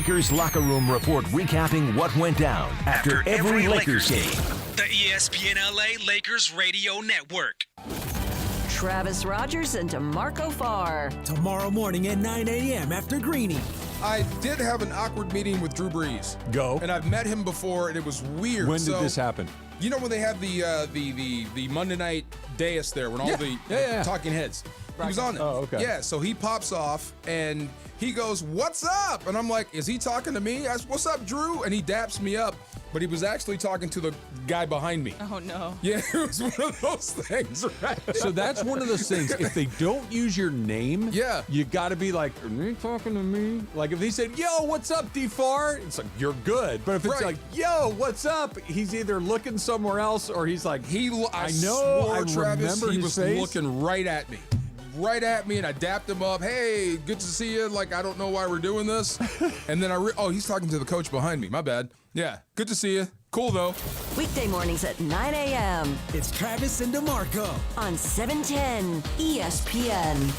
Lakers locker room report recapping what went down after every Lakers game. The ESPN LA Lakers Radio Network. Travis Rogers and DeMarco Farr. Tomorrow morning at 9 a.m. after Greeny. I did have an awkward meeting with Drew Brees. Go. And I've met him before, and it was weird. When did this happen? You know when they have the Monday night dais there, when all the talking heads. He was on it. Oh, okay. Yeah, so he pops off, and he goes, "What's up?" And I'm like, is he talking to me? I said, "What's up, Drew?" And he daps me up, but he was actually talking to the guy behind me. Oh, no. Yeah, it was one of those things, right? So that's one of those things. If they don't use your name, Yeah. you got to be like, "Are they talking to me?" Like if he said, "Yo, what's up, D-Far?" It's like, you're good. But if it's Right. like, "Yo, what's up?" He's either looking somewhere else or he's like, I know, swore, I Travis, remember he his was face. looking right at me, and I dapped him up. "Hey, good to see you. Like, I don't know why we're doing this." And then he's talking to the coach behind me. My bad. Yeah, good to see you. Cool, though. Weekday mornings at 9 a.m. It's Travis and DeMarco. on 710 ESPN.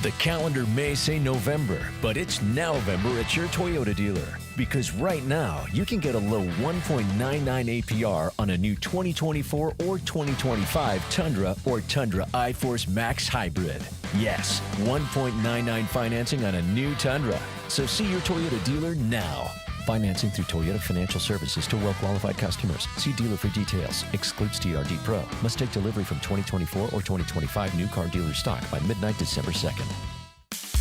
The calendar may say November, but it's Nowvember at your Toyota dealer. Because right now, you can get a low 1.99 APR on a new 2024 or 2025 Tundra or Tundra iForce Max Hybrid. Yes, 1.99 financing on a new Tundra. So see your Toyota dealer now. Financing through Toyota Financial Services to well-qualified customers. See dealer for details. Excludes TRD Pro. Must take delivery from 2024 or 2025 new car dealer stock by midnight December 2nd.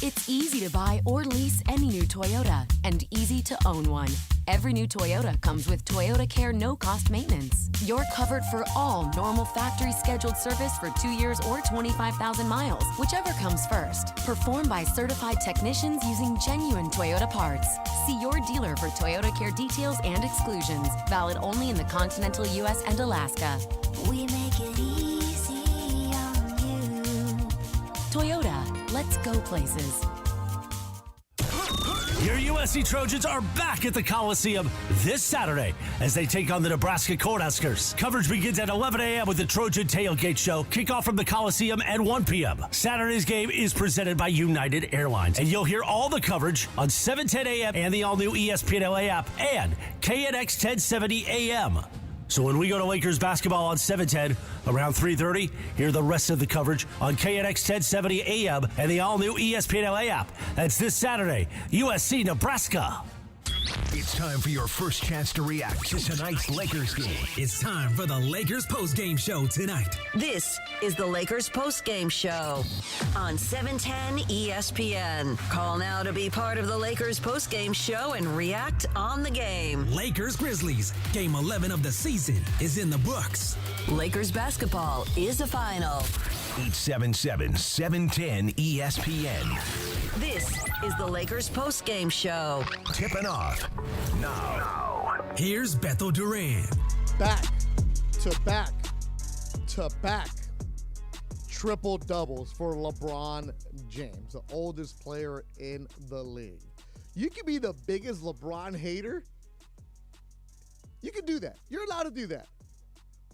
It's easy to buy or lease any new Toyota and easy to own one. Every new Toyota comes with Toyota Care no-cost maintenance. You're covered for all normal factory scheduled service for 2 years or 25,000 miles, whichever comes first. Performed by certified technicians using genuine Toyota parts. See your dealer for Toyota Care details and exclusions. Valid only in the continental U.S. and Alaska. We make it easy on you. Toyota, let's go places. Your USC Trojans are back at the Coliseum this Saturday as they take on the Nebraska Cornhuskers. Coverage begins at 11 a.m. with the Trojan Tailgate Show. Kickoff from the Coliseum at 1 p.m. Saturday's game is presented by United Airlines, and you'll hear all the coverage on 710 a.m. and the all-new ESPN LA app and KNX 1070 a.m. So when we go to Lakers basketball on 710 around 3:30, hear the rest of the coverage on KNX 1070 AM and the all-new ESPN LA app. That's this Saturday, USC Nebraska. It's time for your first chance to react to tonight's Lakers game. It's time for the Lakers postgame show tonight. This is the Lakers postgame show on 710 ESPN. Call now to be part of the Lakers postgame show and react on the game. Lakers Grizzlies, game 11 of the season, is in the books. Lakers basketball is a final. 877-710 ESPN. This is the Lakers postgame show. Tipping off now. Here's Beto Duran. Back to back to back triple doubles for LeBron James, the oldest player in the league. You can be the biggest LeBron hater. You can do that. You're allowed to do that.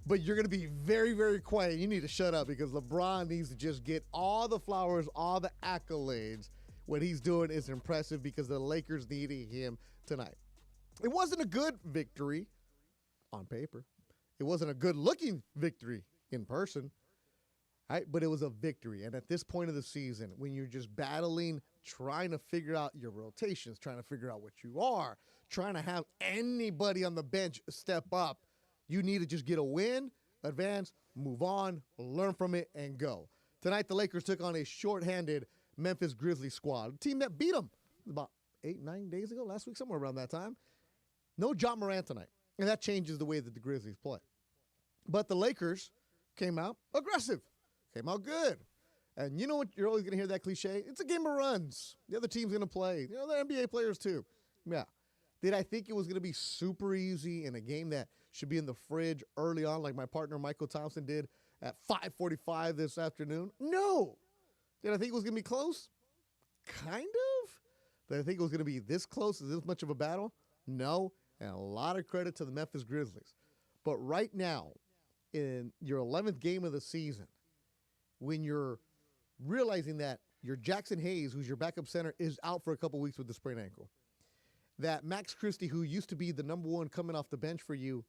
But you're going to be very, very quiet. You need to shut up because LeBron needs to just get all the flowers, all the accolades. What he's doing is impressive because the Lakers needed him tonight. It wasn't a good victory on paper. It wasn't a good-looking victory in person. Right? But it was a victory. And at this point of the season, when you're just battling, trying to figure out your rotations, trying to figure out what you are, trying to have anybody on the bench step up, you need to just get a win, advance, move on, learn from it, and go. Tonight, the Lakers took on a shorthanded Memphis Grizzlies squad, a team that beat them about 8-9 days ago, last week, somewhere around that time. No John Morant tonight, and that changes the way that the Grizzlies play. But the Lakers came out aggressive, came out good. And you know what? You're always going to hear that cliche. It's a game of runs. The other team's going to play. You know, the NBA players too. Yeah. Did I think it was going to be super easy in a game that should be in the fridge early on like my partner Michael Thompson did at 5:45 this afternoon? No. Did I think it was going to be close? Kind of. Did I think it was going to be this close, this much of a battle? No. And a lot of credit to the Memphis Grizzlies. But right now, in your 11th game of the season, when you're realizing that your Jackson Hayes, who's your backup center, is out for a couple weeks with a sprained ankle. That Max Christie, who used to be the number one coming off the bench for you,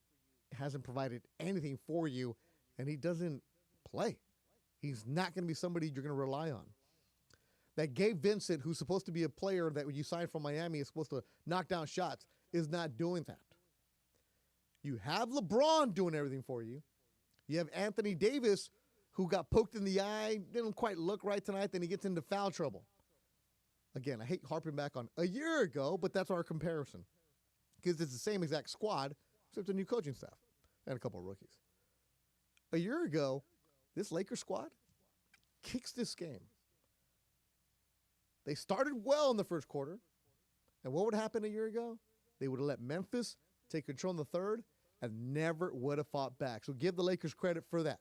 hasn't provided anything for you, and he doesn't play. He's not going to be somebody you're going to rely on. That Gabe Vincent, who's supposed to be a player that when you signed from Miami is supposed to knock down shots, is not doing that. You have LeBron doing everything for you. You have Anthony Davis, who got poked in the eye, didn't quite look right tonight, then he gets into foul trouble. Again, I hate harping back on a year ago, but that's our comparison. Because it's the same exact squad, except a new coaching staff and a couple of rookies. A year ago, this Lakers squad kicks this game. They started well in the first quarter. And what would happen a year ago? They would have let Memphis take control in the third and never would have fought back. So give the Lakers credit for that.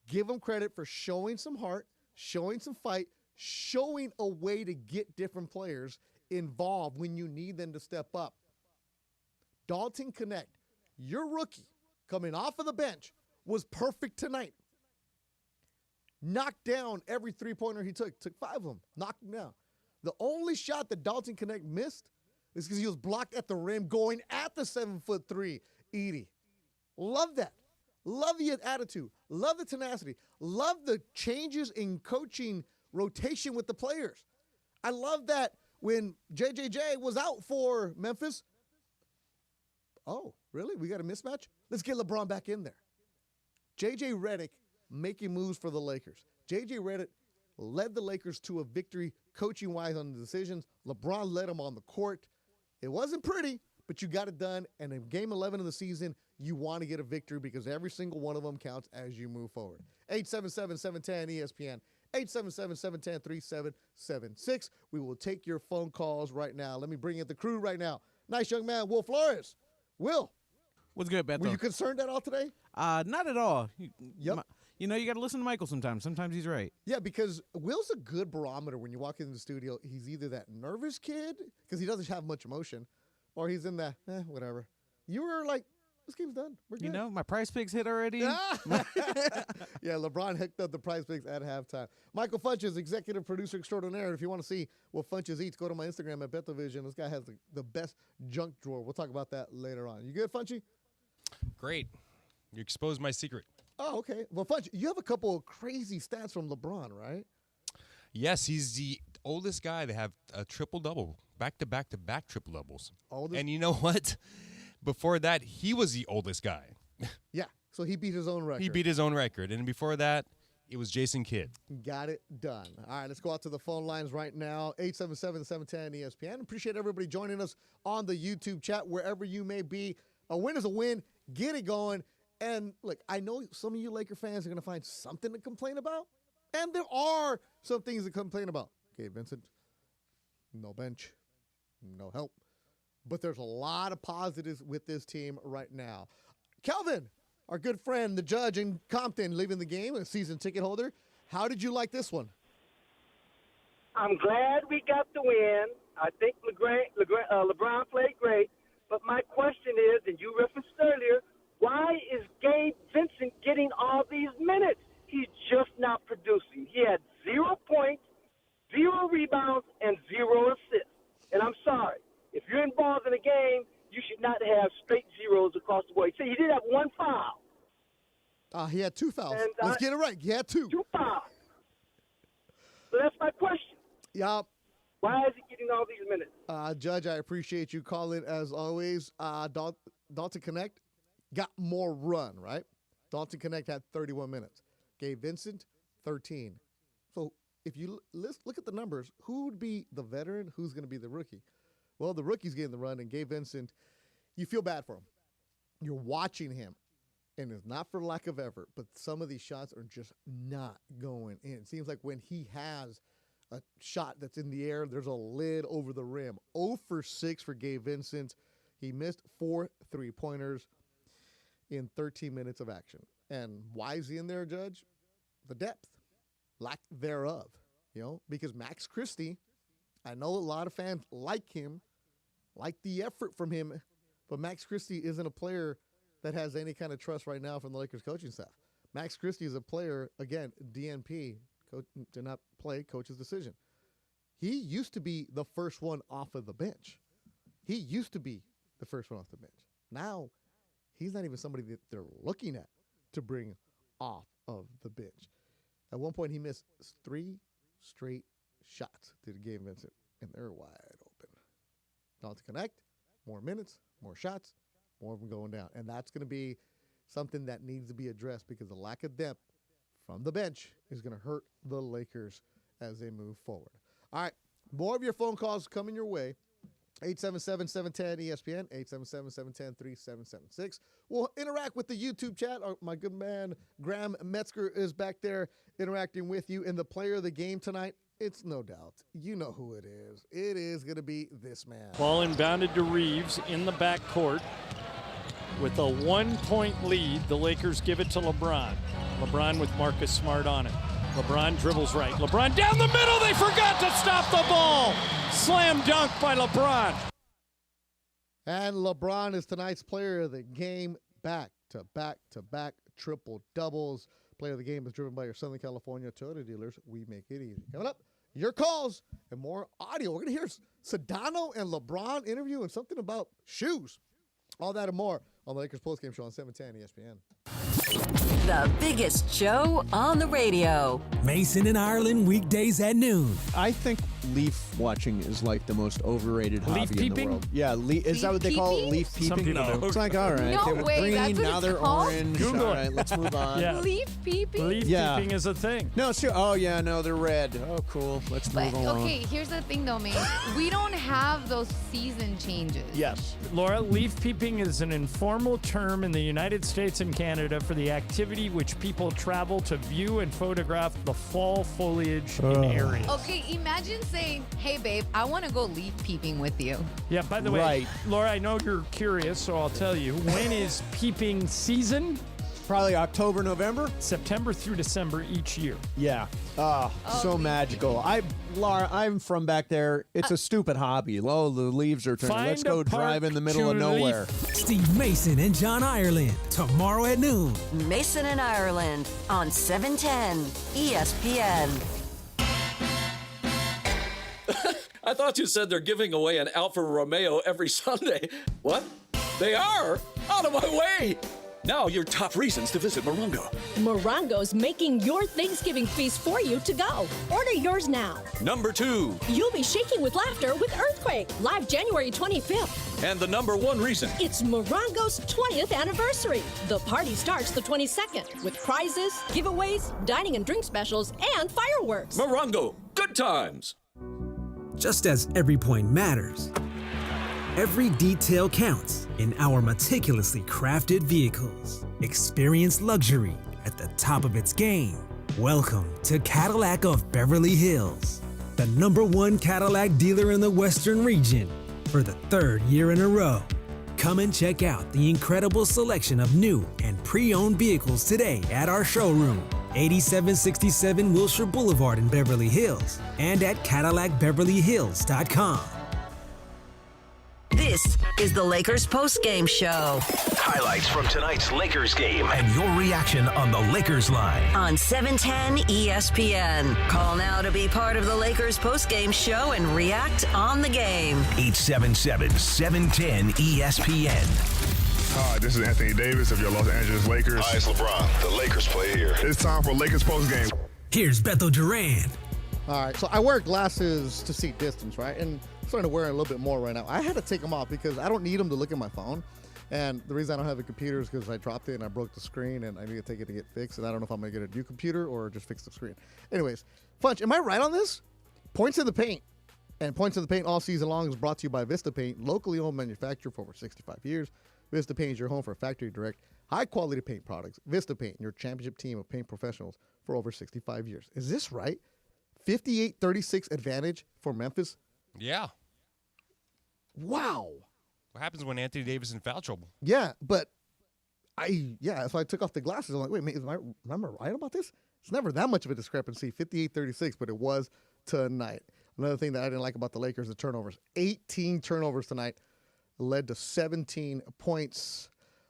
Give them credit for showing some heart, showing some fight, showing a way to get different players involved when you need them to step up. Dalton Connect, your rookie, coming off of the bench, was perfect tonight. Knocked down every three-pointer he took 5 of them, knocked them down. The only shot that Dalton Connect missed is because he was blocked at the rim going at the 7'3" Edie. Love that. Love the attitude. Love the tenacity. Love the changes in coaching rotation with the players. I love that when JJJ was out for Memphis. Oh, really? We got a mismatch? Let's get LeBron back in there. JJ Redick making moves for the Lakers. JJ Redick led the Lakers to a victory coaching-wise on the decisions. LeBron led them on the court. It wasn't pretty, but you got it done. And in Game 11 of the season, you want to get a victory because every single one of them counts as you move forward. 877-710-ESPN. 877-710-3776. We will take your phone calls right now. Let me bring in the crew right now. Nice young man, Will Flores. Will. What's good, Beto? Were you concerned at all today? Not at all. Yep. You know, you got to listen to Michael sometimes. Sometimes he's right. Yeah, because Will's a good barometer when you walk into the studio. He's either that nervous kid, because he doesn't have much emotion, or he's in the, whatever. You were like, this game's done. We're good. You know, my prize picks hit already. Yeah, LeBron hooked up the prize picks at halftime. Michael Funches, executive producer extraordinaire. If you want to see what Funches eats, go to my Instagram at BetoVision. This guy has the best junk drawer. We'll talk about that later on. You good, Funchy? Great. You exposed my secret. Oh, okay. Well, Funch, you have a couple of crazy stats from LeBron, right? Yes, he's the oldest guy to have a triple-double, back-to-back-to-back triple-doubles. Oldest? And you know what? Before that, he was the oldest guy. Yeah, so he beat his own record. He beat his own record. And before that, it was Jason Kidd. Got it done. All right, let's go out to the phone lines right now. 877-710-ESPN. Appreciate everybody joining us on the YouTube chat, wherever you may be. A win is a win. Get it going. And, look, I know some of you Laker fans are going to find something to complain about. And there are some things to complain about. Okay, Vincent, no bench, no help. But there's a lot of positives with this team right now. Kelvin, our good friend, the judge in Compton, leaving the game, a season ticket holder. How did you like this one? I'm glad we got the win. I think LeBron played great. But my question is, and you referenced earlier, why is Gabe Vincent getting all these minutes? He's just not producing. He had 0 points, 0 rebounds, and 0 assists. And I'm sorry. If you're involved in a game, you should not have straight zeros across the board. See, he did have 1 foul. He had 2 fouls. Let's get it right. He had 2. 2 fouls. So that's my question. Yeah. Why is he getting all these minutes? Judge, I appreciate you calling as always. Dalton Connect got more run, right? Dalton Connect had 31 minutes. Gabe Vincent, 13. So if you look at the numbers, who would be the veteran? Who's going to be the rookie? Well, the rookie's getting the run, and Gabe Vincent, you feel bad for him. You're watching him, and it's not for lack of effort, but some of these shots are just not going in. It seems like when he has a shot that's in the air, there's a lid over the rim. 0 for 6 for Gabe Vincent. He missed 4 3-pointers in 13 minutes of action. And why is he in there, Judge? The depth, lack thereof, because Max Christie, I know a lot of fans like him, like the effort from him, but Max Christie isn't a player that has any kind of trust right now from the Lakers coaching staff. Max Christie is a player, again, DNP, did not play, coach's decision. He used to be the first one off of the bench. He used to be the first one off the bench. Now, he's not even somebody that they're looking at to bring off of the bench. At one point, he missed 3 straight shots to Gabe Vincent, and they're wide open. Not to connect, more minutes, more shots, more of them going down. And that's going to be something that needs to be addressed because the lack of depth from the bench is going to hurt the Lakers as they move forward. All right, more of your phone calls coming your way. 877-710-ESPN, 877-710-3776. We'll interact with the YouTube chat. My good man, Graham Metzger, is back there interacting with you. And the player of the game tonight, it's no doubt. You know who it is. It is going to be this man. Ball inbounded to Reeves in the backcourt. With a 1-point lead, the Lakers give it to LeBron. LeBron with Marcus Smart on it. LeBron dribbles right. LeBron down the middle. They forgot to stop the ball. Slam dunk by LeBron. And LeBron is tonight's player of the game. Back-to-back-to-back triple doubles. Player of the game is driven by your Southern California Toyota dealers. We make it easy. Coming up, your calls and more audio. We're going to hear Sedano and LeBron interview and something about shoes. All that and more on the Lakers postgame show on 710 ESPN. The biggest show on the radio. Mason and Ireland weekdays at noon. I think leaf watching is like the most overrated Leaf hobby peeping? in the world. Yeah, is that what they call it? Leaf Some peeping? people do. It's like, all right, No they were way, green, that's what now it's they're called? orange. Google All it. right, let's move on. Yeah. Leaf peeping? Leaf Yeah. peeping is a thing. No, sure. Oh, yeah, no, they're red. Oh, cool. Let's But, move along. okay, here's the thing though, man. We don't have those season changes. Yes. Laura, leaf peeping is an informal term in the United States and Canada for the activity which people travel to view and photograph the fall foliage in areas. Okay, imagine saying, hey, babe, I want to go leaf peeping with you. Yeah, by the way, Right. Laura, I know you're curious, so I'll tell you. When is peeping season? Probably October, November? September through December each year. Yeah. So magical. Laura, I'm from back there. It's a stupid hobby. Oh, the leaves are turning. Find Let's go a drive in the middle of park to nowhere. Steve Mason and John Ireland tomorrow at noon. Mason and Ireland on 710 ESPN. I thought you said they're giving away an Alfa Romeo every Sunday. What? They are? Out of my way! Now your top reasons to visit Morongo. Morongo's making your Thanksgiving feast for you to go. Order yours now. Number 2. You'll be shaking with laughter with Earthquake, live January 25th. And the number 1 reason. It's Morongo's 20th anniversary. The party starts the 22nd with prizes, giveaways, dining and drink specials, and fireworks. Morongo, good times. Just as every point matters, every detail counts in our meticulously crafted vehicles. Experience luxury at the top of its game. Welcome to Cadillac of Beverly Hills, the #1 Cadillac dealer in the Western region for the 3rd year in a row. Come and check out the incredible selection of new and pre-owned vehicles today at our showroom, 8767 Wilshire Boulevard in Beverly Hills, and at CadillacBeverlyHills.com. This is the Lakers postgame show Highlights from tonight's Lakers game and your reaction on the Lakers line. on 710 ESPN. Call now to be part of the Lakers postgame show and react on the game. 877-710-ESPN. Hi, this is Anthony Davis of your Los Angeles Lakers. Hi, it's LeBron. The Lakers play here. It's time for Lakers postgame. Here's Beto Duran. All right, so I wear glasses to see distance, right? And I'm starting to wear it a little bit more right now. I had to take them off because I don't need them to look at my phone. And the reason I don't have a computer is because I dropped it and I broke the screen and I need to take it to get fixed. And I don't know if I'm going to get a new computer or just fix the screen. Anyways, Funch, am I right on this? Points in the Paint. And Points in the Paint all season long is brought to you by Vista Paint, locally owned manufacturer for over 65 years. Vista Paint is your home for factory direct, high-quality paint products. Vista Paint, your championship team of paint professionals for over 65 years. Is this right? 58-36 advantage for Memphis? Yeah. Wow. What happens when Anthony Davis is in foul trouble? Yeah, but so I took off the glasses. I'm like, wait, am I right about this? It's never that much of a discrepancy, 58-36, but it was tonight. Another thing that I didn't like about the Lakers, the turnovers. 18 turnovers tonight led to 17 points.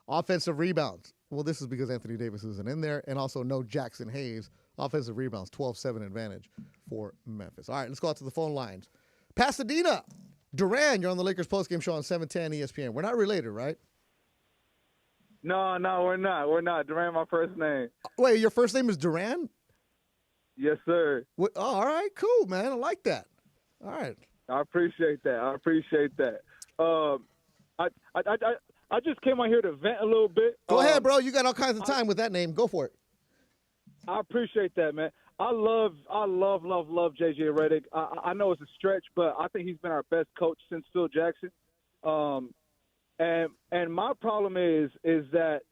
Offensive rebounds. Well, this is because Anthony Davis isn't in there, and also no Jackson Hayes Offensive rebounds, 12-7 advantage for Memphis. All right, let's go out to the phone lines. Pasadena, Duran, you're on the Lakers postgame show on 710 ESPN. We're not related, right? No, we're not. We're not. Duran, my first name. Wait, your first name is Duran? Yes, sir. What? Oh, all right, cool, man. I like that. All right. I appreciate that. I just came out here to vent a little bit. Go ahead, bro. You got all kinds of time with that name. Go for it. I appreciate that, man. I love JJ Redick. I know it's a stretch, but I think he's been our best coach since Phil Jackson. And my problem is that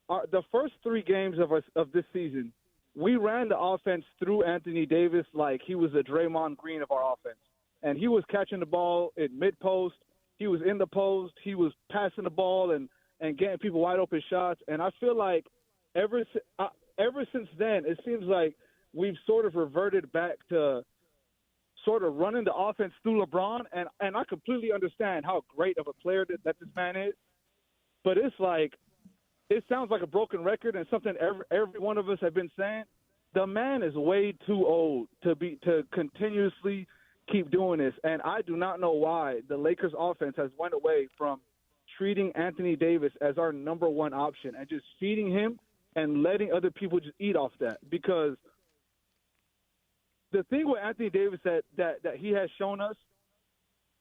the first 3 games of this season, we ran the offense through Anthony Davis like he was a Draymond Green of our offense. And he was catching the ball in mid-post. He was in the post. He was passing the ball and getting people wide open shots. And I feel like ever since then, it seems like we've sort of reverted back to sort of running the offense through LeBron. And I completely understand how great of a player that this man is. But it's like, it sounds like a broken record and something every one of us have been saying. The man is way too old to continuously keep doing this. And I do not know why the Lakers offense has went away from treating Anthony Davis as our number one option and just feeding him and letting other people just eat off that. Because the thing with Anthony Davis that he has shown us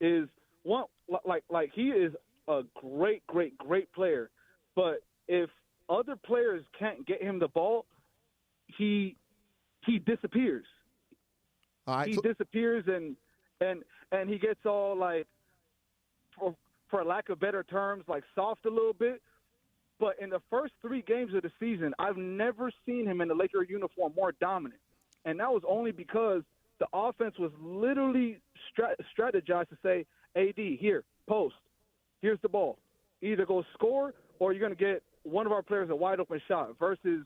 is one, like he is a great player, but if other players can't get him the ball, he disappears. All right, he disappears and he gets all like, for lack of better terms, like soft a little bit. But in the first 3 games of the season, I've never seen him in the Laker uniform more dominant. And that was only because the offense was literally strategized to say, AD, here, post. Here's the ball. Either go score or you're going to get one of our players a wide open shot versus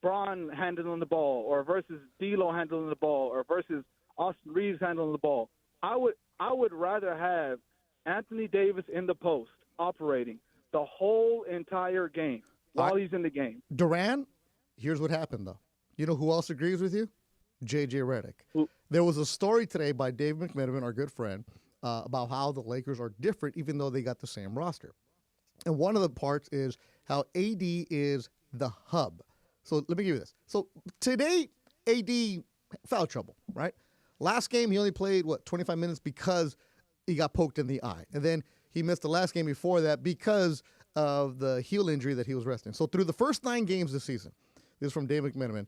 Bron handling the ball or versus D'Lo handling the ball or versus Austin Reeves handling the ball. I would rather have Anthony Davis in the post operating the whole entire game while he's in the game. Duran, here's what happened, though. You know who else agrees with you? J.J. Redick. There was a story today by Dave McMenamin, our good friend, about how the Lakers are different even though they got the same roster. And one of the parts is how AD is the hub. So let me give you this. So today, AD foul trouble, right? Last game, he only played, 25 minutes because he got poked in the eye. And then he missed the last game before that because of the heel injury that he was resting. So through the first 9 games this season, this is from Dave McMenamin,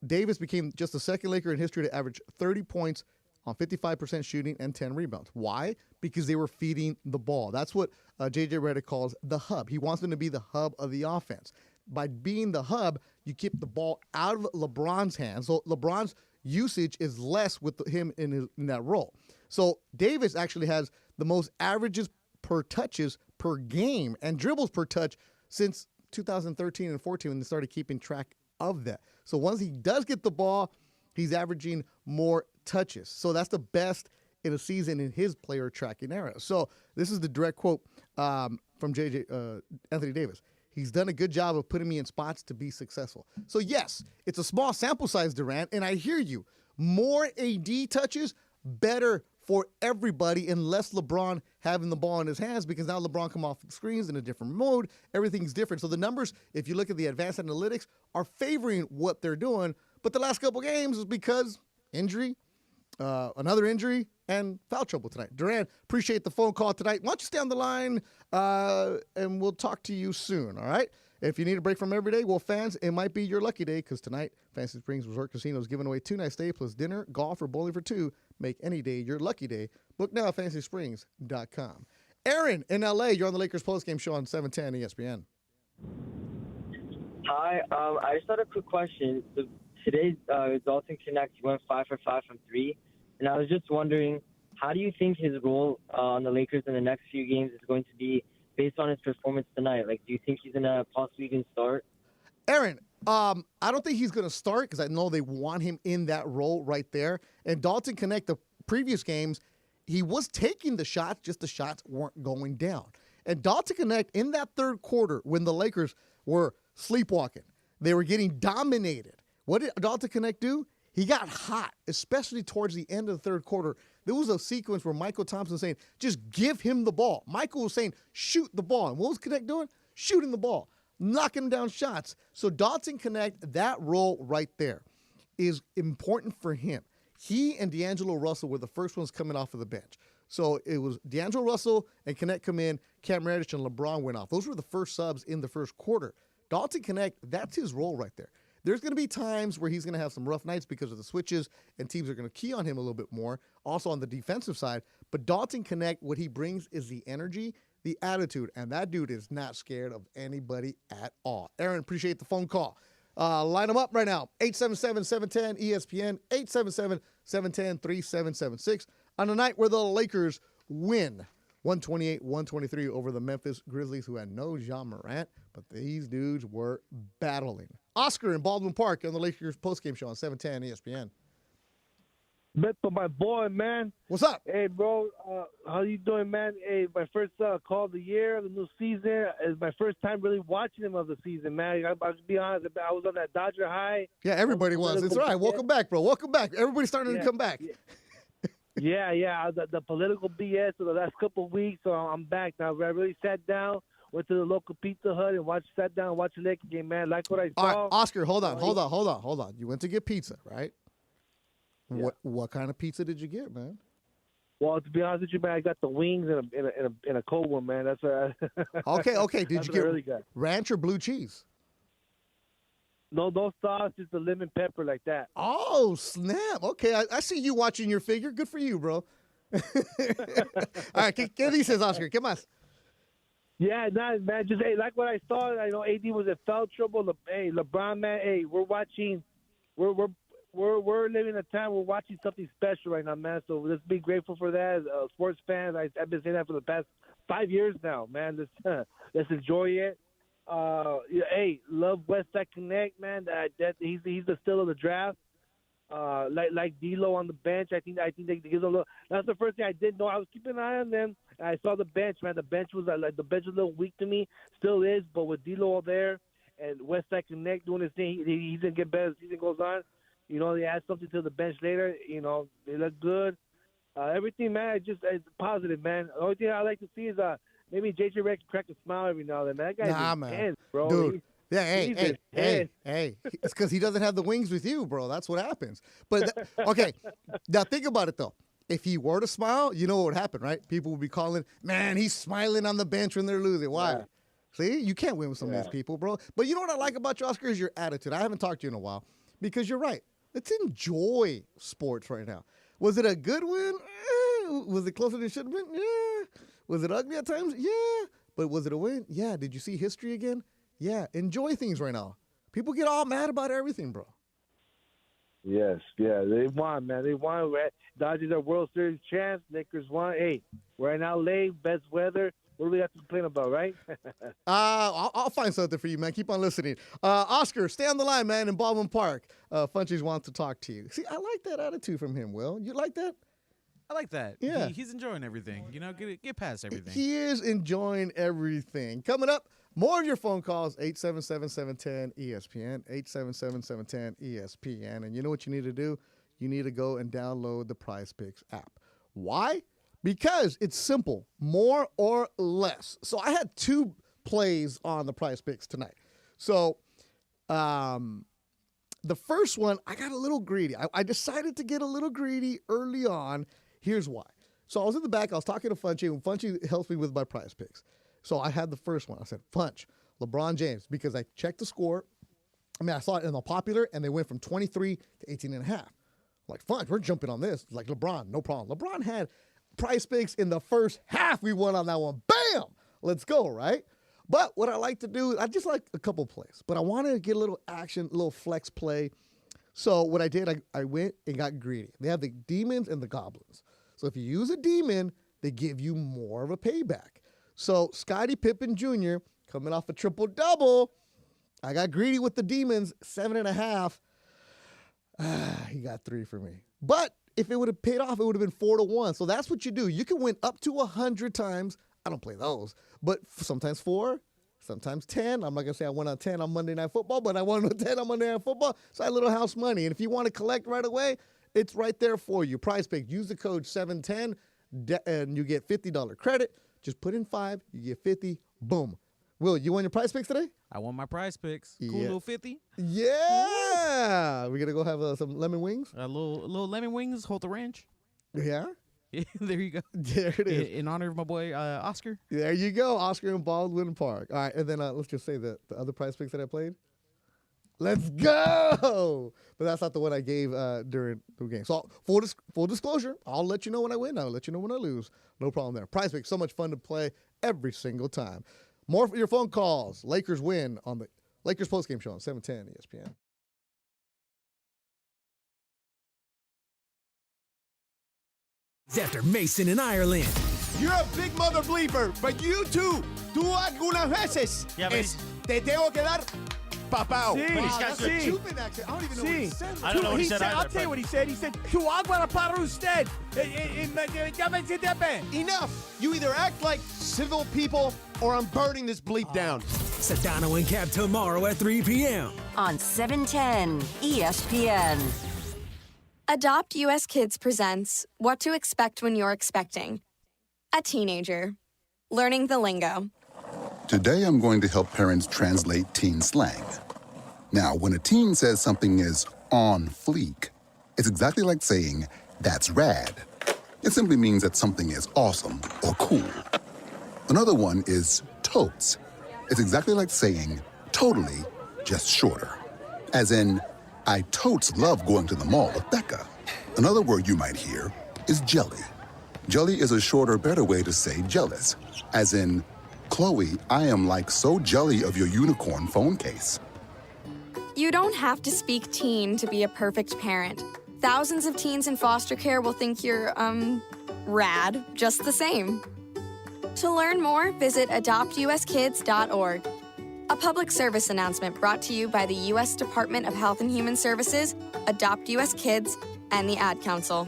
Davis became just the second Laker in history to average 30 points on 55% shooting and 10 rebounds. Why? Because they were feeding the ball. That's what J.J. Redick calls the hub. He wants them to be the hub of the offense. By being the hub, you keep the ball out of LeBron's hands. So LeBron's usage is less with him in that role. So Davis actually has the most averages per touches per game and dribbles per touch since 2013 and 14 when they started keeping track of that. So once he does get the ball, he's averaging more touches. So that's the best in a season in his player tracking era. So this is the direct quote from Anthony Davis. He's done a good job of putting me in spots to be successful. So yes, it's a small sample size, Durant, and I hear you. More AD touches, better for everybody and less LeBron having the ball in his hands because now LeBron come off the screens in a different mode. Everything's different. So the numbers, if you look at the advanced analytics, are favoring what they're doing. But the last couple games is because injury, another injury, and foul trouble tonight. Durant, appreciate the phone call tonight. Why don't you stay on the line, and we'll talk to you soon, all right? If you need a break from every day, well, fans, it might be your lucky day because tonight, Fantasy Springs Resort Casino is giving away 2 nights stay plus dinner, golf, or bowling for 2. Make any day your lucky day. Book now at FantasySprings.com. Aaron in L.A., you're on the Lakers postgame show on 710 ESPN. Hi, I just had a quick question. So today, Dalton Connect went 5 for 5 from 3, and I was just wondering, how do you think his role on the Lakers in the next few games is going to be based on his performance tonight? Like, do you think he's going to possibly even start? Aaron, I don't think he's going to start because I know they want him in that role right there. And Dalton Connect, the previous games, he was taking the shots, just the shots weren't going down. And Dalton Connect, in that third quarter, when the Lakers were sleepwalking, they were getting dominated What did Dalton Connect do? He got hot, especially towards the end of the third quarter. There was a sequence where Michael Thompson was saying, just give him the ball. Michael was saying, shoot the ball. And what was Connect doing? Shooting the ball, knocking down shots. So Dalton Connect, that role right there is important for him. He and D'Angelo Russell were the first ones coming off of the bench. So it was D'Angelo Russell and Connect come in, Cam Reddish and LeBron went off. Those were the first subs in the first quarter. Dalton Connect, that's his role right there. There's going to be times where he's going to have some rough nights because of the switches, and teams are going to key on him a little bit more, also on the defensive side. But Dalton Connect, what he brings is the energy, the attitude, and that dude is not scared of anybody at all. Aaron, appreciate the phone call. Line them up right now, 877-710-ESPN, 877-710-3776, on a night where the Lakers win 128-123 over the Memphis Grizzlies, who had no Ja Morant, but these dudes were battling. Oscar in Baldwin Park on the Lakers postgame show on 710 ESPN. Beto, my boy, man. What's up? Hey, bro. How you doing, man? Hey, my first call of the year, the new season. Is my first time really watching him of the season, man. I'll be honest. I was on that Dodger high. Yeah, everybody was. It's all right. Welcome back, bro. Welcome back. Everybody's starting to come back. Yeah. The political BS for the last couple of weeks, so I'm back now. I really sat down, went to the local Pizza Hut and sat down and watched the Lakers game, man. Like what I saw. All right, Oscar, hold on. You went to get pizza, right? Yeah. What kind of pizza did you get, man? Well, to be honest with you, man, I got the wings in a cold one, man. That's what Okay. Did you get really ranch or blue cheese? No sauce, just the lemon pepper like that. Oh, snap. Okay, I see you watching your figure. Good for you, bro. All right, ¿qué dices, Oscar? ¿Qué más? Yeah, man, just like what I saw. I know AD was in foul trouble. LeBron, man, we're watching. We're living a time we're watching something special right now, man. So let's be grateful for that. Sports fans, I've been saying that for the past 5 years now, man. Let's enjoy it. Love Westside Connect, man. He's the steal of the draft. Like D'Lo on the bench, I think they give a little. That's the first thing I didn't know. I was keeping an eye on them. And I saw the bench, man. The bench was a little weak to me, still is. But with D'Lo there and Westside Connect doing his thing, he's gonna get better as the season goes on. You know, they add something to the bench later. You know, they look good. Everything, man, it's positive, man. The only thing I like to see is maybe JJ Redick crack a smile every now and then. That guy's intense, bro. Dude. Hey. It's because he doesn't have the wings with you, bro. That's what happens. But, okay, now think about it, though. If he were to smile, you know what would happen, right? People would be calling, man, he's smiling on the bench when they're losing. Why? Yeah. See? You can't win with some of these people, bro. But you know what I like about you, Oscar, is your attitude. I haven't talked to you in a while because you're right. Let's enjoy sports right now. Was it a good win? Was it closer than it should have been? Yeah. Was it ugly at times? Yeah. But was it a win? Yeah. Did you see history again? Yeah. Enjoy things right now. People get all mad about everything, bro. Yes. Yeah. They won, man. They won. Dodgers are World Series champs. Lakers won. Hey, we're in LA. Best weather. What do we have to complain about, right? I'll find something for you, man. Keep on listening. Oscar, stay on the line, man, in Baldwin Park. Funchies wants to talk to you. See, I like that attitude from him, Will. You like that? I like that. Yeah. He's enjoying everything. You know, get past everything. He is enjoying everything. Coming up, more of your phone calls, 877-710-ESPN, 877-710-ESPN. And you know what you need to do? You need to go and download the Prize Picks app. Why? Because it's simple, more or less. So I had 2 plays on the Prize Picks tonight. So the first one, I got a little greedy. I decided to get a little greedy early on. Here's why. So I was in the back. I was talking to Funchy, and Funchy helps me with my Prize Picks. So I had the first one. I said, Funch, LeBron James, because I checked the score. I saw it in the popular, and they went from 23 to 18.5. Like, Funch, we're jumping on this. Like, LeBron, no problem. LeBron had Prize Picks in the first half. We won on that one. Bam! Let's go, right? But what I like to do, I just like a couple plays. But I wanted to get a little action, a little flex play. So what I did, I went and got greedy. They have the demons and the goblins. So if you use a demon, they give you more of a payback. So Scottie Pippen Jr. coming off a triple-double. I got greedy with the demons, 7.5. He got 3 for me. But if it would have paid off, it would have been 4-1. So that's what you do. You can win up to 100 times. I don't play those. But sometimes 4, sometimes 10. I'm not going to say I won on 10 on Monday Night Football, but I won on 10 on Monday Night Football. So I had a little house money. And if you want to collect right away, it's right there for you. Prize Pick. Use the code 710 and you get $50 credit. Just put in 5, you get 50. Boom. Will, you won your Prize Picks today? I won my Prize Picks. Cool little 50. Yeah. We're going to go have some lemon wings? A little lemon wings, hold the ranch. Yeah? There you go. There it is. In honor of my boy Oscar. There you go, Oscar in Baldwin Park. All right, and then let's just say the other Prize Picks that I played. Let's go! But that's not the one I gave during the game. So full disclosure, I'll let you know when I win. I'll let you know when I lose. No problem there. Prize Picks, so much fun to play every single time. More for your phone calls. Lakers win on the Lakers postgame show on 710 ESPN. After Mason in Ireland. You're a big mother bleeper, but you too. Tú algunas veces te tengo que dar papao. That's a Cuban accent. I don't even know what he said. I don't know what he said either. I'll tell you what he said. He said, tu agua para usted. Enough. You either act like civil people or I'm burning this bleep down. Sedano and Cap tomorrow at 3 p.m. on 710 ESPN. Adopt US Kids presents What to Expect When You're Expecting. A teenager. Learning the lingo. Today I'm going to help parents translate teen slang. Now, when a teen says something is on fleek, it's exactly like saying, that's rad. It simply means that something is awesome or cool. Another one is totes. It's exactly like saying, totally, just shorter. As in, I totes love going to the mall with Becca. Another word you might hear is jelly. Jelly is a shorter, better way to say jealous. As in, Chloe, I am like so jelly of your unicorn phone case. You don't have to speak teen to be a perfect parent. Thousands of teens in foster care will think you're, rad, just the same. To learn more, visit adoptuskids.org. A public service announcement brought to you by the U.S. Department of Health and Human Services, Adopt U.S. Kids, and the Ad Council.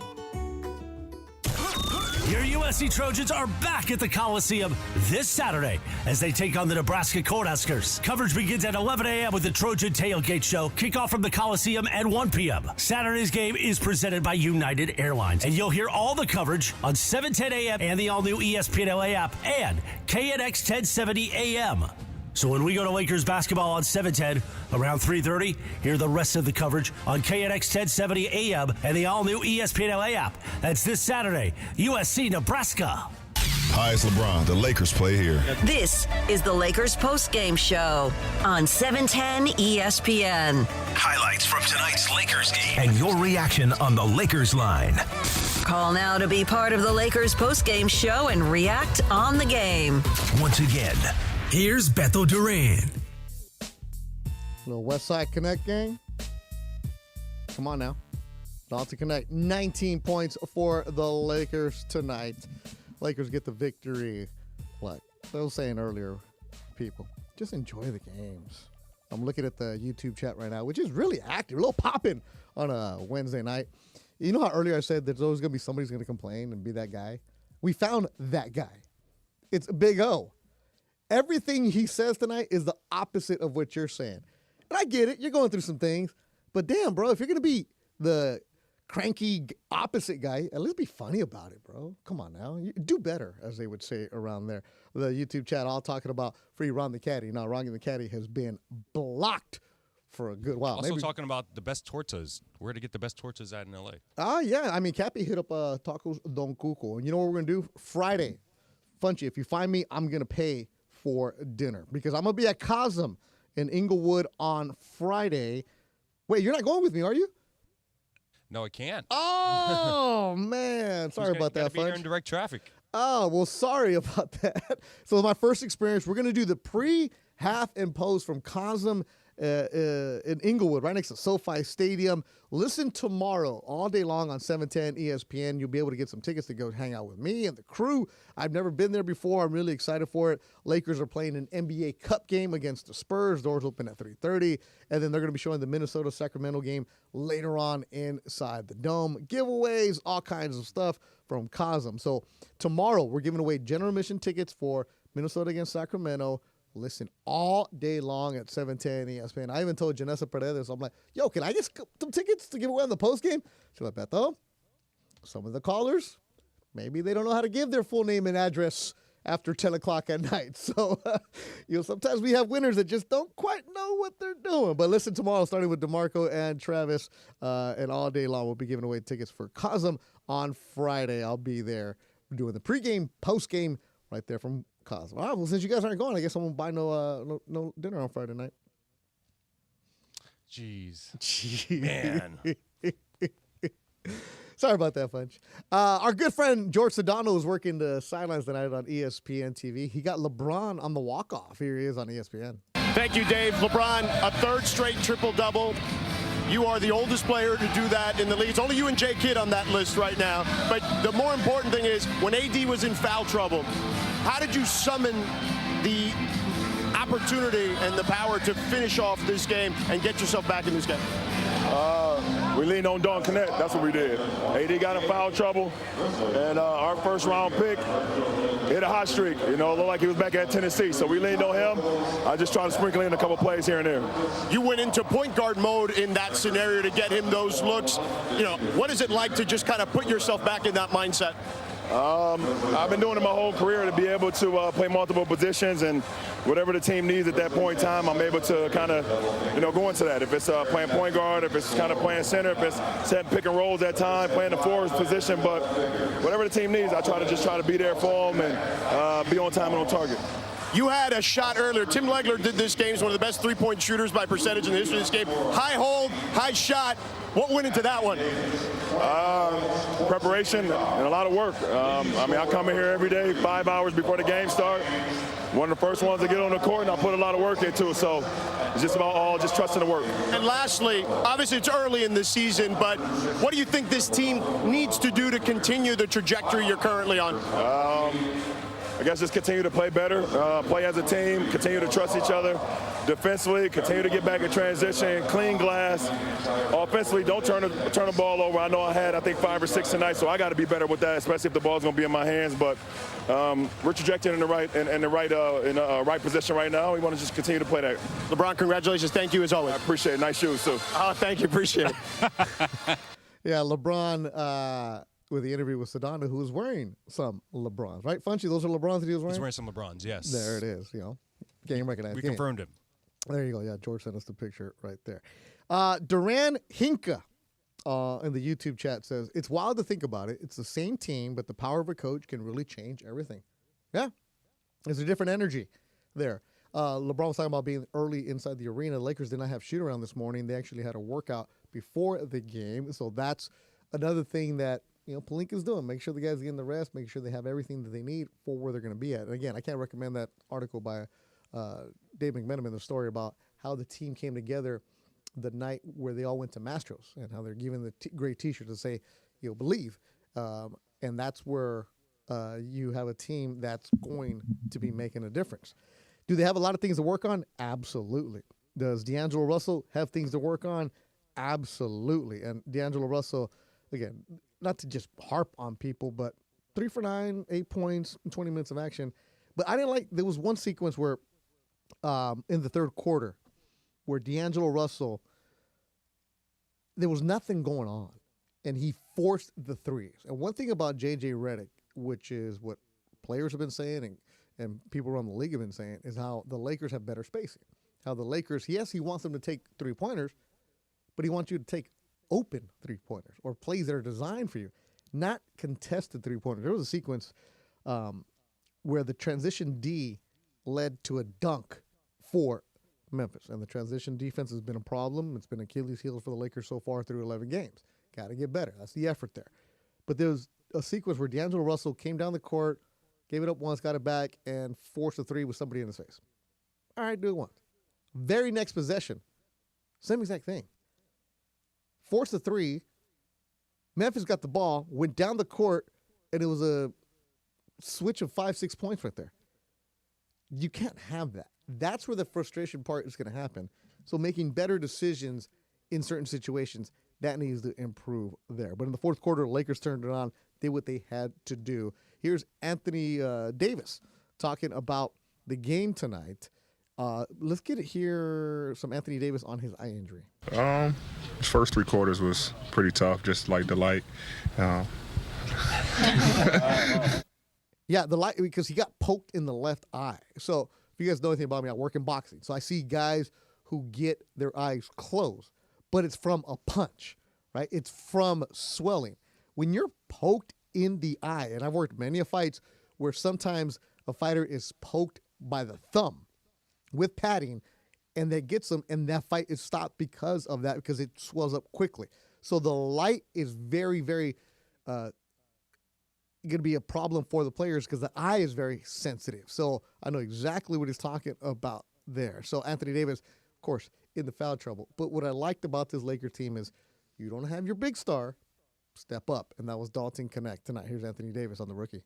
Your USC Trojans are back at the Coliseum this Saturday as they take on the Nebraska Cornhuskers. Coverage begins at 11 a.m. with the Trojan Tailgate Show. Kickoff from the Coliseum at 1 p.m. Saturday's game is presented by United Airlines, and you'll hear all the coverage on 710 a.m. and the all-new ESPN LA app and KNX 1070 a.m. So when we go to Lakers basketball on 710 around 3:30, hear the rest of the coverage on KNX 1070 AM and the all-new ESPN LA app. That's this Saturday, USC Nebraska. Hi, it's LeBron. The Lakers play here. This is the Lakers postgame show on 710 ESPN. Highlights from tonight's Lakers game and your reaction on the Lakers line. Call now to be part of the Lakers postgame show and react on the game. Once again, here's Beto Duran. Little Westside Connect gang. Come on now. Dalton Connect. 19 points for the Lakers tonight. Lakers get the victory. Like I was saying earlier, people, just enjoy the games. I'm looking at the YouTube chat right now, which is really active, a little popping on a Wednesday night. You know how earlier I said there's always going to be somebody who's going to complain and be that guy? We found that guy. It's Big O. Everything he says tonight is the opposite of what you're saying. And I get it. You're going through some things. But damn, bro, if you're going to be the cranky opposite guy, at least be funny about it, bro. Come on now. You do better, as they would say around there. The YouTube chat all talking about free Ron the Caddy. Now, Ron the Caddy has been blocked for a good while. Also talking about the best tortas. Where to get the best tortas at in L.A. Yeah. I mean, Cappy hit up Tacos Don Cuco. And you know what we're going to do? Friday. Funchy, if you find me, I'm going to pay for dinner because I'm going to be at Cosm in Inglewood on Friday. Wait, you're not going with me, are you? No, I can't. Oh, man. Sorry about that, Fudge. You're in direct traffic. Oh, well, sorry about that. So my first experience, we're going to do the pre, half, and post from Cosm in Inglewood, right next to SoFi Stadium. Listen tomorrow all day long on 710 ESPN. You'll be able to get some tickets to go hang out with me and the crew. I've never been there before. I'm really excited for it. Lakers are playing an NBA Cup game against the Spurs. Doors open at 3:30. And then they're going to be showing the Minnesota-Sacramento game later on inside the Dome. Giveaways, all kinds of stuff from Cosm. So tomorrow we're giving away general admission tickets for Minnesota against Sacramento, listen all day long at 710 ESPN. I even told Janessa Paredes, I'm like, yo, can I get some tickets to give away on the postgame? She's like, Beto, some of the callers, maybe they don't know how to give their full name and address after 10 o'clock at night. So, sometimes we have winners that just don't quite know what they're doing. But listen tomorrow, starting with DeMarco and Travis, and all day long, we'll be giving away tickets for Cosm on Friday. I'll be there doing the pregame, postgame right there from Cosm. All right, well, since you guys aren't going, I guess I won't buy no dinner on Friday night. Jeez. Man. Sorry about that, Funch. Our good friend George Sedano is working the sidelines tonight on ESPN TV. He got LeBron on the walk-off. Here he is on ESPN. Thank you, Dave. LeBron, a third straight triple-double. You are the oldest player to do that in the league. It's only you and Jay Kidd on that list right now. But the more important thing is, when AD was in foul trouble, how did you summon the opportunity and the power to finish off this game and get yourself back in this game? We leaned on Don Connect. That's what we did. AD got in foul trouble, and our first-round pick hit a hot streak. It looked like he was back at Tennessee, so we leaned on him. I just tried to sprinkle in a couple plays here and there. You went into point guard mode in that scenario to get him those looks. What is it like to just kind of put yourself back in that mindset? I've been doing it my whole career to be able to play multiple positions, and whatever the team needs at that point in time, I'm able to kind of, go into that. If it's playing point guard, if it's kind of playing center, if it's setting pick and rolls at time, playing the forward position, but whatever the team needs, I try to be there for them and be on time and on target. You had a shot earlier. Tim Legler did this game. He's one of the best three-point shooters by percentage in the history of this game. High hold, high shot. What went into that one? Preparation and a lot of work. I come in here every day 5 hours before the game starts. One of the first ones to get on the court, and I put a lot of work into it. So it's just about just trusting the work. And lastly, obviously it's early in the season, but what do you think this team needs to do to continue the trajectory you're currently on? I guess just continue to play better, play as a team, continue to trust each other. Defensively, continue to get back in transition, clean glass. Offensively, don't turn the ball over. I know I had 5 or 6 tonight, so I got to be better with that, especially if the ball's going to be in my hands. But we're trajecting in the right position right now. We want to just continue to play that. LeBron, congratulations. Thank you as always. I appreciate it. Nice shoes too. Oh, thank you. Appreciate it. Yeah, LeBron. With the interview with Sedano, who was wearing some LeBrons, right? Funchy, those are LeBrons that he was wearing? He's wearing some LeBrons, yes. There it is, game recognized. We confirmed him. There you go. Yeah, George sent us the picture right there. Duran Hinka in the YouTube chat says, it's wild to think about it. It's the same team, but the power of a coach can really change everything. Yeah, there's a different energy there. LeBron was talking about being early inside the arena. The Lakers did not have shoot-around this morning. They actually had a workout before the game, so that's another thing that Pelinka's doing. Make sure the guys are getting the rest. Make sure they have everything that they need for where they're going to be at. And again, I can't recommend that article by Dave McMenamin, the story about how the team came together the night where they all went to Mastros and how they're giving the great T-shirt to say, believe. And that's where you have a team that's going to be making a difference. Do they have a lot of things to work on? Absolutely. Does D'Angelo Russell have things to work on? Absolutely. And D'Angelo Russell, again, not to just harp on people, but 3 for 9, 8 points, 20 minutes of action. But I didn't there was one sequence where in the third quarter where D'Angelo Russell, there was nothing going on, and he forced the threes. And one thing about J.J. Redick, which is what players have been saying and people around the league have been saying, is how the Lakers have better spacing. How the Lakers, yes, he wants them to take three-pointers, but he wants you to take open three-pointers or plays that are designed for you, not contested three-pointers. There was a sequence where the transition D led to a dunk for Memphis, and the transition defense has been a problem. It's been Achilles' heel for the Lakers so far through 11 games. Got to get better. That's the effort there. But there was a sequence where D'Angelo Russell came down the court, gave it up once, got it back, and forced a three with somebody in his face. All right, do it once. Very next possession, same exact thing. Forced a three. Memphis got the ball, went down the court, and it was a switch of 5-6 points right there. You can't have that. That's where the frustration part is going to happen. So making better decisions in certain situations, that needs to improve there. But in the fourth quarter, the Lakers turned it on, did what they had to do. Here's Anthony Davis talking about the game tonight Let's get it here. Some Anthony Davis on his eye injury. His first 3 quarters was pretty tough, just like the light. Yeah, the light, because he got poked in the left eye. So if you guys know anything about me, I work in boxing. So I see guys who get their eyes closed, but it's from a punch, right? It's from swelling. When you're poked in the eye, and I've worked many fights where sometimes a fighter is poked by the thumb with padding, and that gets them, and that fight is stopped because of that, because it swells up quickly. So the light is very, very going to be a problem for the players because the eye is very sensitive. So I know exactly what he's talking about there. So Anthony Davis, of course, in the foul trouble. But what I liked about this Laker team is you don't have your big star step up, and that was Dalton Connect tonight. Here's Anthony Davis on the rookie.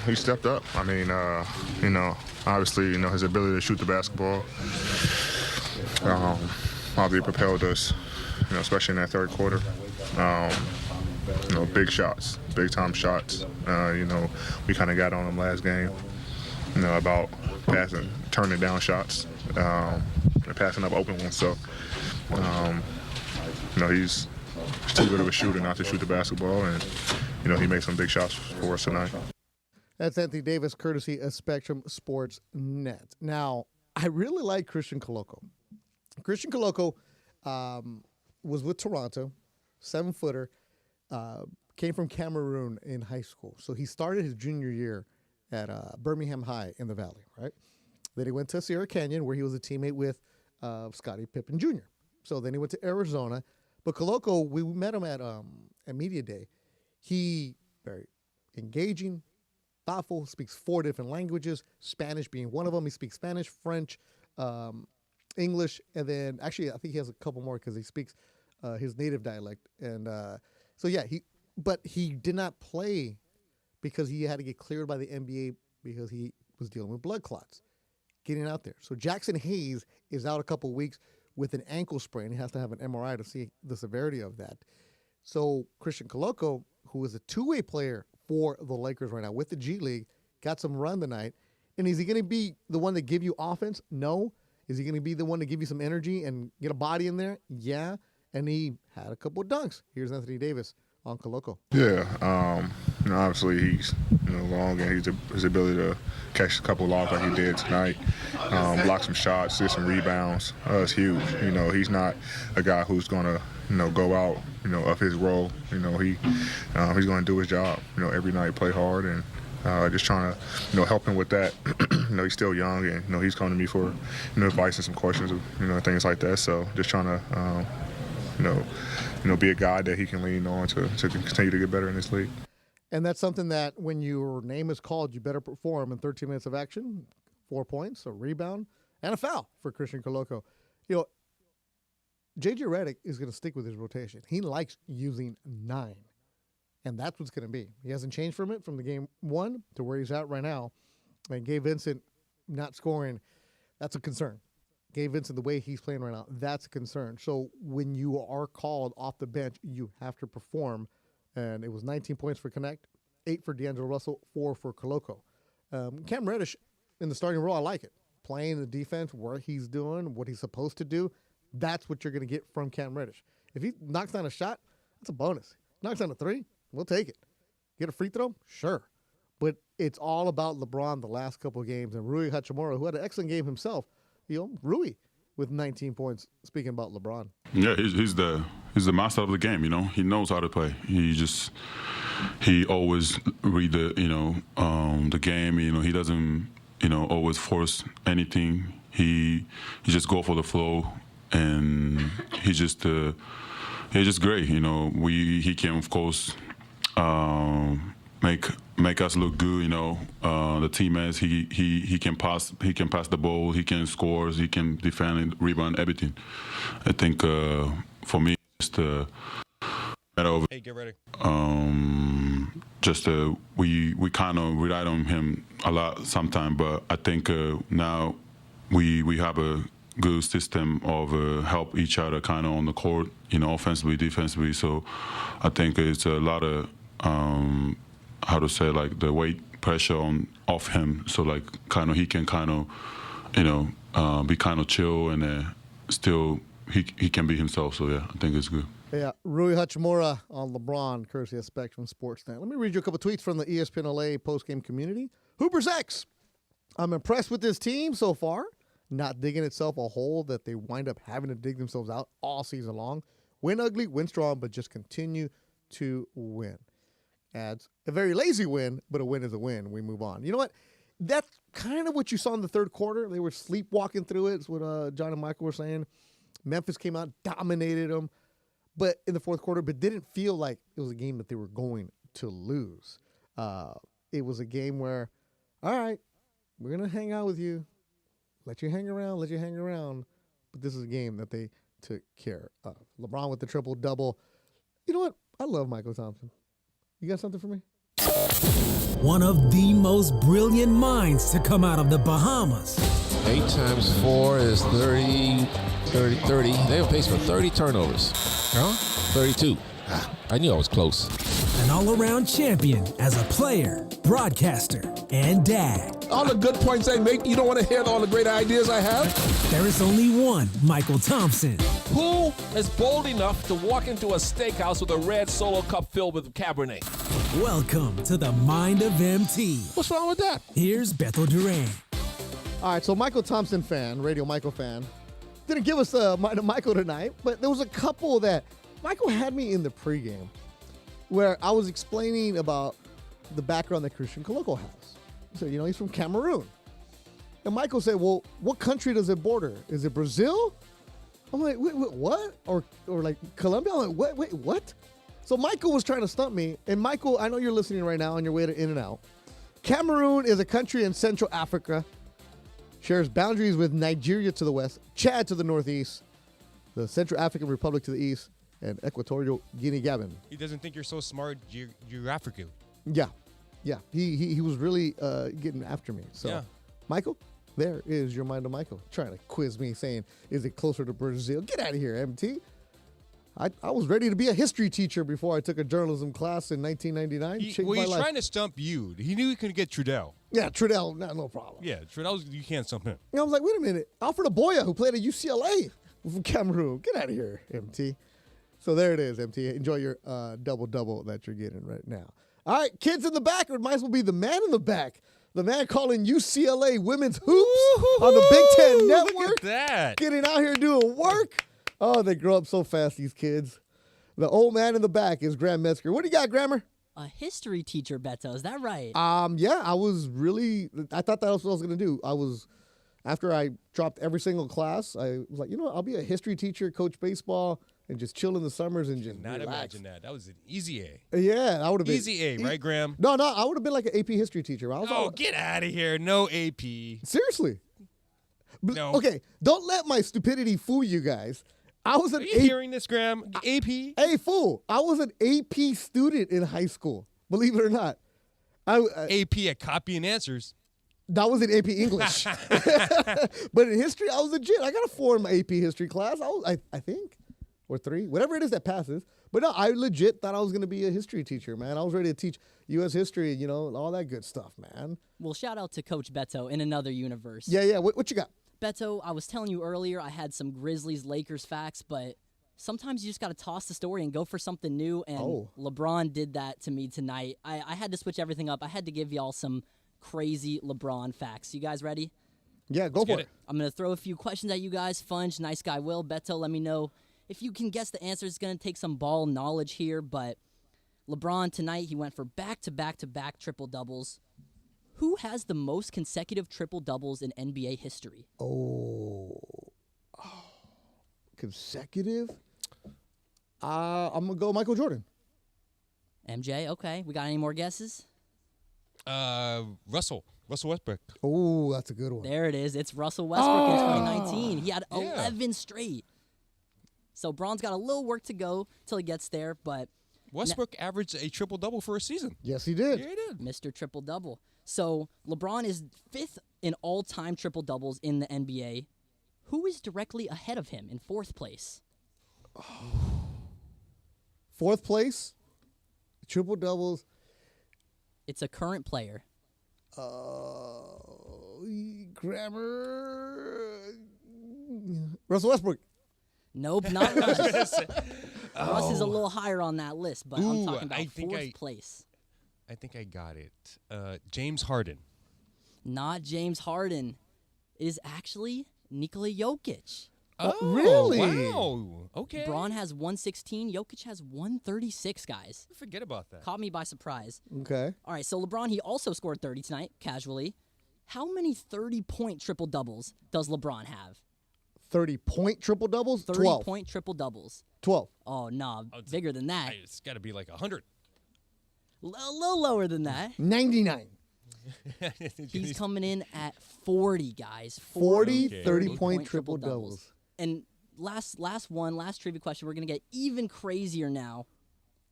He stepped up. I mean, obviously, his ability to shoot the basketball obviously propelled us, especially in that third quarter. Big shots, big-time shots. We kind of got on him last game, about passing, turning down shots, and passing up open ones. So, he's too good of a shooter not to shoot the basketball, and, he made some big shots for us tonight. That's Anthony Davis, courtesy of Spectrum Sports Net. Now, I really like Christian Koloko. Christian Koloko was with Toronto, 7-footer, came from Cameroon in high school. So he started his junior year at Birmingham High in the Valley, right? Then he went to Sierra Canyon, where he was a teammate with Scottie Pippen Jr. So then he went to Arizona. But Koloko, we met him at Media Day. He very engaging, thoughtful, speaks 4 different languages, Spanish being one of them. He speaks Spanish, French, English, and then actually I think he has a couple more because he speaks his native dialect. And so yeah, he did not play because he had to get cleared by the NBA because he was dealing with blood clots getting out there. So Jackson Hayes is out a couple weeks with an ankle sprain. He has to have an MRI to see the severity of that. So Christian Koloko, who is a 2-way player for the Lakers right now with the G League, got some run tonight. And is he going to be the one to give you offense? No. Is he going to be the one to give you some energy and get a body in there? Yeah. And he had a couple of dunks. Here's Anthony Davis on Koloko. Yeah, obviously he's long, and his ability to catch a couple of lobs like he did tonight, block some shots, get some rebounds, is huge. He's not a guy who's going to go out, of his role. He's going to do his job, every night, play hard, and just trying to, help him with that. He's still young, and he's coming to me for, advice and some questions, things like that. So just trying to, be a guy that he can lean on to continue to get better in this league. And that's something that when your name is called, you better perform in 13 minutes of action, 4 points, a rebound, and a foul for Christian Koloko. J.J. Redick is going to stick with his rotation. He likes using 9, and that's what's going to be. He hasn't changed from the game 1 to where he's at right now. And Gabe Vincent not scoring, that's a concern. Gabe Vincent, the way he's playing right now, that's a concern. So when you are called off the bench, you have to perform. And it was 19 points for Connect, 8 for D'Angelo Russell, 4 for Koloko. Cam Reddish in the starting role, I like it. Playing the defense, what he's doing, what he's supposed to do, that's what you're going to get from Cam Reddish. If he knocks down a shot, that's a bonus. Knocks down a 3, we'll take it. Get a free throw? Sure. But it's all about LeBron the last couple of games. And Rui Hachimura, who had an excellent game himself, Rui with 19 points, speaking about LeBron. Yeah, he's the master of the game, He knows how to play. He always read the game, He doesn't, always force anything. He just go for the flow, and he's just great, He can, of course, make us look good, the teammates. He can pass the ball, he can score, he can defend and rebound, everything. I think for me, it's the matter of hey, get ready. We kind of relied on him a lot sometimes, but I think now we have a good system of help each other kind of on the court, offensively, defensively. So I think it's a lot of the weight pressure off him, so kind of he can kind of be kind of chill and still he can be himself. So yeah, I think it's good. Yeah, Rui Hachimura on LeBron, courtesy of Spectrum Sportsnet. Let me read you a couple tweets from the ESPN LA postgame community. Hoopers X, I'm impressed with this team so far. Not digging itself a hole that they wind up having to dig themselves out all season long. Win ugly, win strong, but just continue to win. Adds, a very lazy win, but a win is a win. We move on. You know what? That's kind of what you saw in the third quarter. They were sleepwalking through it. It's what John and Michael were saying. Memphis came out, dominated them. But in the fourth quarter, but didn't feel like it was a game that they were going to lose. It was a game where, all right, we're going to hang out with you. Let you hang around. But this is a game that they took care of. LeBron with the triple-double. You know what? I love Michael Thompson. You got something for me? One of the most brilliant minds to come out of the Bahamas. 8 times 4 is 30. They have a pace for 30 turnovers. Huh? 32. I knew I was close. An all-around champion as a player, broadcaster, and dad. All the good points I make, you don't want to hear all the great ideas I have? There is only one Michael Thompson. Who is bold enough to walk into a steakhouse with a red Solo cup filled with Cabernet? Welcome to the Mind of MT. What's wrong with that? Here's Beto Duran. All right, so Michael Thompson fan, Radio Michael fan, didn't give us Mind of Michael tonight, but there was a couple that Michael had me in the pregame where I was explaining about the background that Christian Coloco has. So, he's from Cameroon. And Michael said, well, what country does it border? Is it Brazil? I'm like, wait, what? Or like Colombia? I'm like, wait, what? So Michael was trying to stump me. And Michael, I know you're listening right now on your way to In-N-Out. Cameroon is a country in Central Africa. Shares boundaries with Nigeria to the west, Chad to the northeast, the Central African Republic to the east, and Equatorial Guinea-Gabon. He doesn't think you're so smart geographically. Yeah. He was really getting after me. So, yeah. Michael, there is your Mind of Michael. Trying to quiz me, saying, is it closer to Brazil? Get out of here, MT. I was ready to be a history teacher before I took a journalism class in 1999. He's trying to stump you. He knew he couldn't get Trudell. Yeah, Trudell, no problem. Yeah, Trudell, you can't stump him. I was like, wait a minute. Alfred Aboya, who played at UCLA from Cameroon. Get out of here, MT. So there it is, MT. Enjoy your double-double that you're getting right now. All right, kids in the back, or it might as well be the man in the back. The man calling UCLA women's hoops on the Big Ten Network. Look at that. Getting out here doing work. Oh, they grow up so fast, these kids. The old man in the back is Graham Metzger. What do you got, Grammer? A history teacher, Beto. Is that right? Yeah, I thought that was what I was going to do. After I dropped every single class, I was like, I'll be a history teacher, coach baseball, and just chill in the summers and just Not relax. imagine that. That was an easy A. Yeah, I would have been. Easy A, right, Graham? No, I would have been like an AP history teacher. Get out of here. No AP. Seriously. No. Okay, don't let my stupidity fool you guys. I was Are you hearing this, Graham? AP? Hey, fool. I was an AP student in high school. Believe it or not. AP at copying answers. That was in AP English. But in history, I was legit. I got a 4 in my AP history class. I think. Or 3. Whatever it is that passes. But no, I legit thought I was going to be a history teacher, man. I was ready to teach U.S. history, all that good stuff, man. Well, shout out to Coach Beto in another universe. Yeah. What you got? Beto, I was telling you earlier I had some Grizzlies-Lakers facts, but sometimes you just got to toss the story and go for something new, and LeBron did that to me tonight. I had to switch everything up. I had to give y'all some crazy LeBron facts. You guys ready? Yeah, go for it. I'm going to throw a few questions at you guys. Funge, nice guy Will. Beto, let me know if you can guess the answer. It's going to take some ball knowledge here, but LeBron tonight, he went for back-to-back-to-back triple-doubles. Who has the most consecutive triple-doubles in NBA history? Consecutive? I'm going to go Michael Jordan. MJ, okay. We got any more guesses? Russell Westbrook. Oh, that's a good one. There it is. It's Russell Westbrook in 2019. He had 11 straight. So Bron's got a little work to go till he gets there, but Westbrook averaged a triple-double for a season. Yes, he did. Yeah, he did. Mr. Triple-Double. So LeBron is 5th in all-time triple-doubles in the NBA. Who is directly ahead of him in 4th place? 4th place? Triple-doubles. It's a current player. Grammar. Russell Westbrook. Nope, not Russ. Russ is a Oh. little higher on that list, but I'm Ooh, talking about I think fourth place. I think I got it. James Harden. Not James Harden. It is actually Nikola Jokic. Oh, really? Wow. Okay. Braun has 116. Jokic has 136, guys. Forget about that. Caught me by surprise. Okay. All right, so LeBron, he also scored 30 tonight, casually. How many 30-point triple-doubles does LeBron have? 30-point triple-doubles? 30-point triple-doubles. 12. Oh, no, bigger than that. It's got to be like 100. A little lower than that. 99. He's coming in at 40, guys. 40 Okay. 30-point triple-doubles. And last trivia question. We're going to get even crazier now.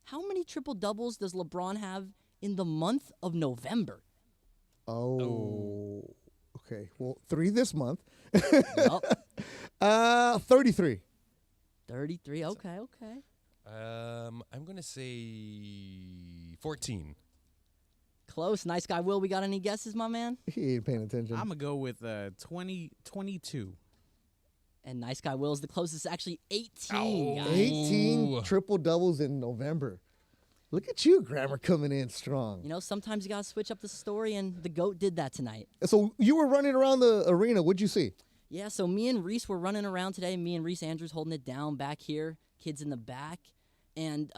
How many triple-doubles does LeBron have in the month of November? Oh. Okay. Well, 3 this month. Yup. 33. 33. Okay. I'm going to say 14. Close. Nice guy, Will. We got any guesses, my man? He ain't paying attention. I'm going to go with 22. And nice guy, Will is the closest. Actually, 18. guys. 18 triple-doubles in November. Look at you, Grammar, coming in strong. You know, sometimes you got to switch up the story, and the GOAT did that tonight. So you were running around the arena. What'd you see? Yeah, so me and Reese were running around today. Me and Reese Andrews holding it down back here, kids in the back. And,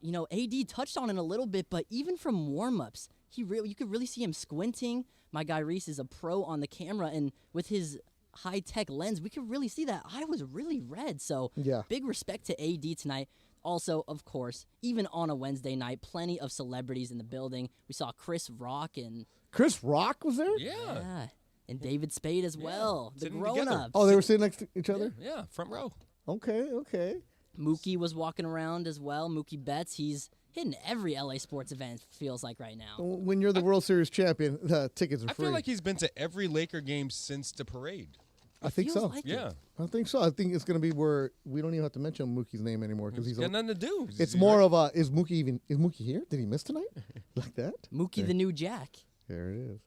you know, AD touched on it a little bit, but even from warm-ups, you could really see him squinting. My guy Reese is a pro on the camera, and with his high-tech lens, we could really see that eye was really red. So Yeah. big respect to AD tonight. Also, of course, even on a Wednesday night, plenty of celebrities in the building. We saw Chris Rock and... Chris Rock was there? Yeah. And David Spade as well. The Sitting together. grown-ups. Oh, they were sitting next to each other? Yeah, front row. Okay. Mookie was walking around as well. Mookie Betts, he's hitting every LA sports event, feels like right now. When you're the World Series champion, the tickets are I free. feel like he's been to every Laker game since the parade. I think so. Yeah. I think so. I think it's going to be where we don't even have to mention Mookie's name anymore because he's got nothing to do. It's more of a is Mookie here? Did he miss tonight? Like that? Mookie the new Jack. There it is.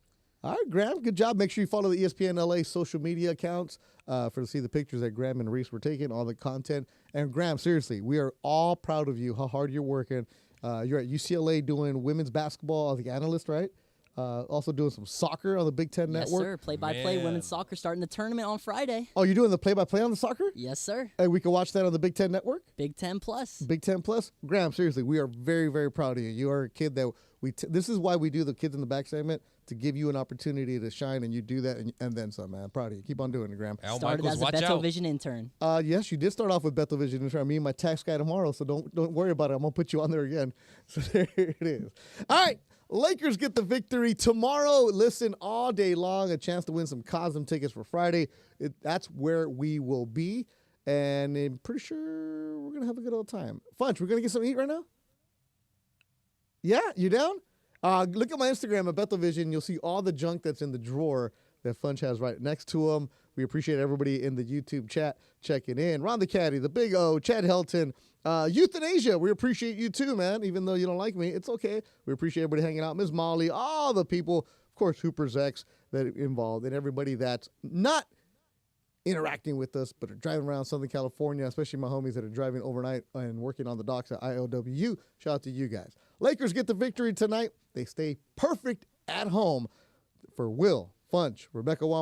All right, Graham, good job. Make sure you follow the ESPN LA social media accounts to see the pictures that Graham and Reese were taking, all the content. And Graham, seriously, we are all proud of you, how hard you're working. You're at UCLA doing women's basketball, the analyst, right? Also doing some soccer on the Big Ten Yes, Network. sir. Play-by-play women's soccer starting the tournament on Friday. Oh, you're doing the play-by-play on the soccer? Yes, sir. And we can watch that on the Big Ten Network? Big Ten Plus. Big Ten Plus? Graham, seriously, we are very, very proud of you. You are a kid that this is why we do the Kids in the Back segment, to give you an opportunity to shine, and you do that, and then some, man. Proud of you. Keep on doing it, Graham. Started as a Beto Vision intern. Yes, you did start off with Beto Vision intern. Me and my tax guy tomorrow, so don't worry about it. I'm going to put you on there again. So there it is. All right. Lakers get the victory tomorrow. Listen all day long. A chance to win some Cosm tickets for Friday. That's where we will be. And I'm pretty sure we're going to have a good old time. Funch, we're going to get something to eat right now? Yeah? You down? Look at my Instagram at BethelVision. You'll see all the junk that's in the drawer that Funch has right next to him. We appreciate everybody in the YouTube chat checking in. Ron the Caddy, the Big O, Chad Helton, Euthanasia. We appreciate you too, man. Even though you don't like me, it's okay. We appreciate everybody hanging out. Ms. Molly, all the people, of course, Hooper's X that are involved, and everybody that's not interacting with us but are driving around Southern California, especially my homies that are driving overnight and working on the docks at ILWU. Shout out to you guys. Lakers get the victory tonight. They stay perfect at home. For Will, Funch, Rebecca Wam.